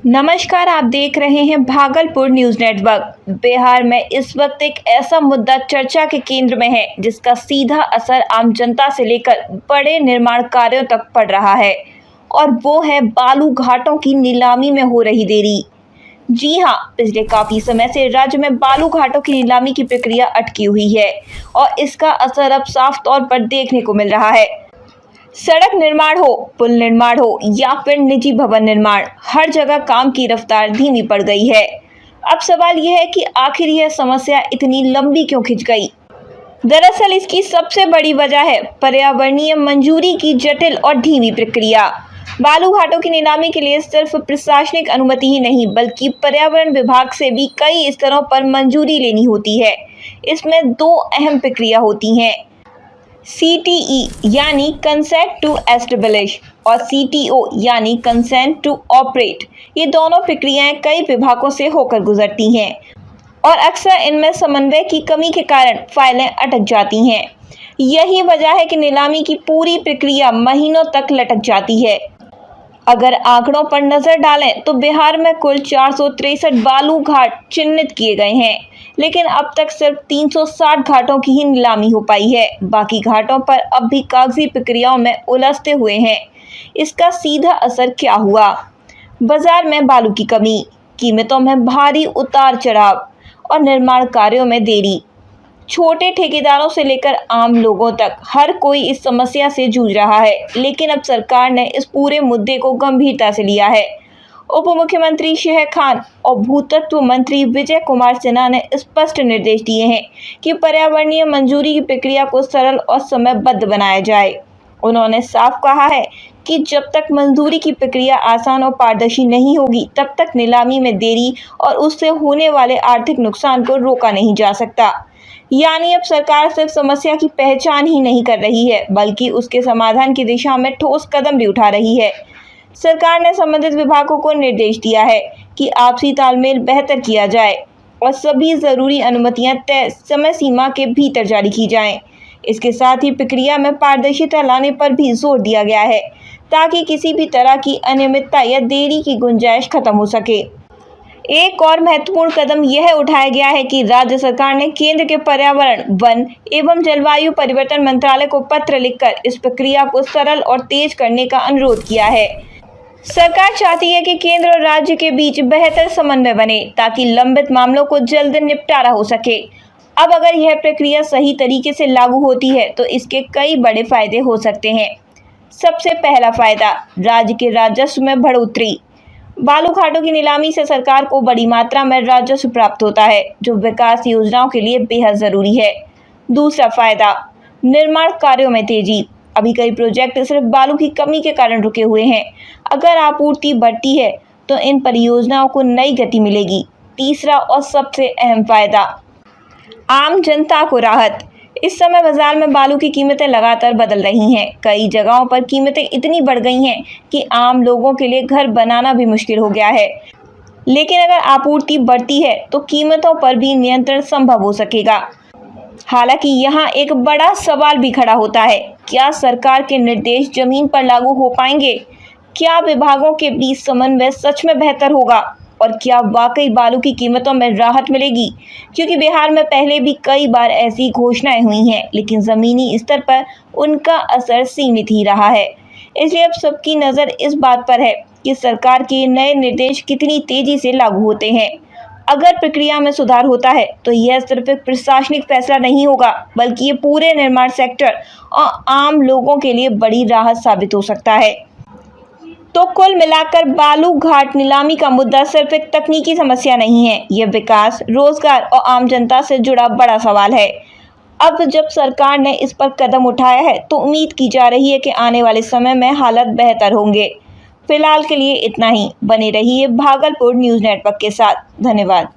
नमस्कार, आप देख रहे हैं भागलपुर न्यूज नेटवर्क। बिहार में इस वक्त एक ऐसा मुद्दा चर्चा के केंद्र में है जिसका सीधा असर आम जनता से लेकर बड़े निर्माण कार्यों तक पड़ रहा है, और वो है बालू घाटों की नीलामी में हो रही देरी। जी हां, पिछले काफी समय से राज्य में बालू घाटों की नीलामी की प्रक्रिया अटकी हुई है और इसका असर अब साफ तौर पर देखने को मिल रहा है। सड़क निर्माण हो, पुल निर्माण हो या फिर निजी भवन निर्माण, हर जगह काम की रफ्तार धीमी पड़ गई है। अब सवाल यह है कि आखिर यह समस्या इतनी लंबी क्यों खिंच गई। दरअसल इसकी सबसे बड़ी वजह है पर्यावरणीय मंजूरी की जटिल और धीमी प्रक्रिया। बालू घाटों की नीलामी के लिए सिर्फ प्रशासनिक अनुमति ही नहीं बल्कि पर्यावरण विभाग से भी कई स्तरों पर मंजूरी लेनी होती है। इसमें दो अहम प्रक्रिया होती हैं, CTE यानी कंसेंट टू एस्टेब्लिश और CTO यानी कंसेंट टू ऑपरेट। ये दोनों प्रक्रियाएं कई विभागों से होकर गुजरती हैं और अक्सर इनमें समन्वय की कमी के कारण फाइलें अटक जाती हैं। यही वजह है कि नीलामी की पूरी प्रक्रिया महीनों तक लटक जाती है। अगर आंकड़ों पर नजर डालें तो बिहार में कुल 463 बालू घाट चिन्हित किए गए हैं, लेकिन अब तक सिर्फ 360 घाटों की ही नीलामी हो पाई है। बाकी घाटों पर अब भी कागजी प्रक्रियाओं में उलझते हुए हैं। इसका सीधा असर क्या हुआ? बाजार में बालू की कमी, कीमतों में भारी उतार चढ़ाव और निर्माण कार्यों में देरी। छोटे ठेकेदारों से लेकर आम लोगों तक हर कोई इस समस्या से जूझ रहा है, लेकिन अब सरकार ने इस पूरे मुद्दे को गंभीरता से लिया है। उप मुख्यमंत्री शहर खान और भूतत्व मंत्री विजय कुमार सिन्हा ने स्पष्ट निर्देश दिए हैं कि पर्यावरणीय मंजूरी की प्रक्रिया को सरल और समयबद्ध बनाया जाए। उन्होंने साफ कहा है कि जब तक मंजूरी की प्रक्रिया आसान और पारदर्शी नहीं होगी तब तक नीलामी में देरी और उससे होने वाले आर्थिक नुकसान को रोका नहीं जा सकता। यानी अब सरकार सिर्फ समस्या की पहचान ही नहीं कर रही है बल्कि उसके समाधान की दिशा में ठोस कदम भी उठा रही है। सरकार ने संबंधित विभागों को निर्देश दिया है कि आपसी तालमेल बेहतर किया जाए और सभी जरूरी अनुमतियां तय समय सीमा के भीतर जारी की जाएं। इसके साथ ही प्रक्रिया में पारदर्शिता लाने पर भी जोर दिया गया है ताकि किसी भी तरह की अनियमितता या देरी की गुंजाइश खत्म हो सके। एक और महत्वपूर्ण कदम यह उठाया गया है कि राज्य सरकार ने केंद्र के पर्यावरण, वन एवं जलवायु परिवर्तन मंत्रालय को पत्र लिखकर इस प्रक्रिया को सरल और तेज करने का अनुरोध किया है। सरकार चाहती है कि केंद्र और राज्य के बीच बेहतर समन्वय बने ताकि लंबित मामलों को जल्द निपटारा हो सके। अब अगर यह प्रक्रिया सही तरीके से लागू होती है तो इसके कई बड़े फायदे हो सकते हैं। सबसे पहला फायदा, राज्य के राजस्व में बढ़ोतरी। बालू घाटों की नीलामी से सरकार को बड़ी मात्रा में राजस्व प्राप्त होता है जो विकास योजनाओं के लिए बेहद जरूरी है। दूसरा फायदा, निर्माण कार्यों में तेजी। अभी कई प्रोजेक्ट सिर्फ बालू की कमी के कारण रुके हुए हैं। अगर आपूर्ति बढ़ती है तो इन परियोजनाओं को नई गति मिलेगी। तीसरा और सबसे अहम फायदा, आम जनता को राहत। इस समय बाजार में बालू की कीमतें लगातार बदल रही हैं। कई जगहों पर कीमतें इतनी बढ़ गई हैं कि आम लोगों के लिए घर बनाना भी मुश्किल हो गया है। लेकिन अगर आपूर्ति बढ़ती है तो कीमतों पर भी नियंत्रण संभव हो सकेगा। हालांकि यहाँ एक बड़ा सवाल भी खड़ा होता है, क्या सरकार के निर्देश जमीन पर लागू हो पाएंगे? क्या विभागों के बीच समन्वय सच में बेहतर होगा और क्या वाकई बालू की कीमतों में राहत मिलेगी? क्योंकि बिहार में पहले भी कई बार ऐसी घोषणाएं हुई हैं लेकिन ज़मीनी स्तर पर उनका असर सीमित ही रहा है। इसलिए अब सबकी नज़र इस बात पर है कि सरकार के नए निर्देश कितनी तेज़ी से लागू होते हैं। अगर प्रक्रिया में सुधार होता है तो यह सिर्फ एक प्रशासनिक फैसला नहीं होगा बल्कि ये पूरे निर्माण सेक्टर और आम लोगों के लिए बड़ी राहत साबित हो सकता है। तो कुल मिलाकर बालू घाट नीलामी का मुद्दा सिर्फ एक तकनीकी समस्या नहीं है, यह विकास, रोजगार और आम जनता से जुड़ा बड़ा सवाल है। अब जब सरकार ने इस पर कदम उठाया है तो उम्मीद की जा रही है कि आने वाले समय में हालात बेहतर होंगे। फिलहाल के लिए इतना ही। बने रहिए भागलपुर न्यूज नेटवर्क के साथ। धन्यवाद।